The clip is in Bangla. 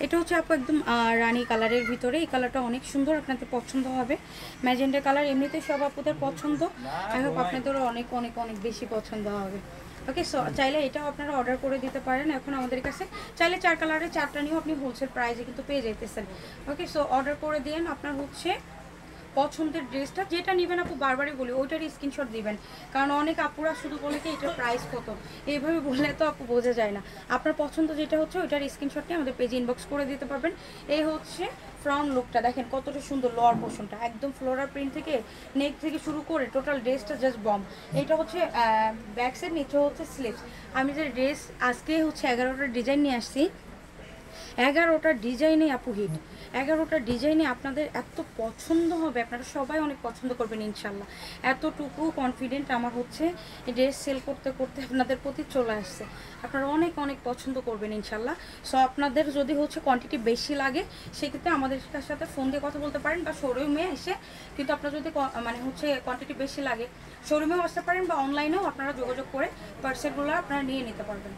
এটা হচ্ছে আপু একদম রানী কালারের ভিতরে। এই কালারটা অনেক সুন্দর, আপনাদের পছন্দ হবে। ম্যাজেন্ডা কালার এমনিতে সব আপুদের পছন্দ, আই হোপ আপনাদেরও অনেক অনেক অনেক বেশি পছন্দ হবে। ওকে, সো চাইলে এটাও আপনারা অর্ডার করে দিতে পারেন এখন আমাদের কাছে। চাইলে 4 কালারের 4টা নিয়েও আপনি হোলসেল প্রাইসে কিন্তু পেয়ে যাইতেছেন। ওকে, সো অর্ডার করে দিন আপনার হচ্ছে পছন্দের ড্রেসটা, যেটা নেবেন আপু বারবারই বলি ওইটারই স্ক্রিনশট দিবেন। কারণ অনেক আপুরা শুধু বলে কি এটার প্রাইস কত, এইভাবে বললে তো আপু বোঝা যায় না। আপনার পছন্দ যেটা হচ্ছে ওইটার স্ক্রিনশট নিয়ে আমাদের পেজে ইনবক্স করে দিতে পারবেন। এই হচ্ছে ফ্রন্ট লুকটা, দেখেন কতটা সুন্দর। লোয়ার পোর্শনটা একদম ফ্লোরাল প্রিন্ট থেকে নেক থেকে শুরু করে টোটাল ড্রেসটা জাস্ট বম। এটা হচ্ছে ব্যাক সাইড, নিচে হচ্ছে স্লিভস। আমি যে ড্রেস আজকে হচ্ছে 11টা ডিজাইন নিয়ে আসছি, 11টা ডিজাইনে আপু হিট। 11টা ডিজাইনে আপনাদের এত পছন্দ হবে, আপনারা সবাই অনেক পছন্দ করবেন ইনশাল্লাহ। এতটুকু কনফিডেন্ট আমার হচ্ছে ড্রেস সেল করতে করতে আপনাদের প্রতি চলে আসছে। আপনারা অনেক অনেক পছন্দ করবেন ইনশাল্লাহ। সো আপনাদের যদি হচ্ছে কোয়ান্টিটি বেশি লাগে সেক্ষেত্রে আমাদের সাথে ফোন দিয়ে কথা বলতে পারেন, বা শোরুমে এসে কিন্তু আপনার যদি মানে হচ্ছে কোয়ান্টিটি বেশি লাগে শোরুমেও আসতে পারেন, বা অনলাইনেও আপনারা যোগাযোগ করে পার্সেলগুলো আপনারা নিয়ে নিতে পারবেন।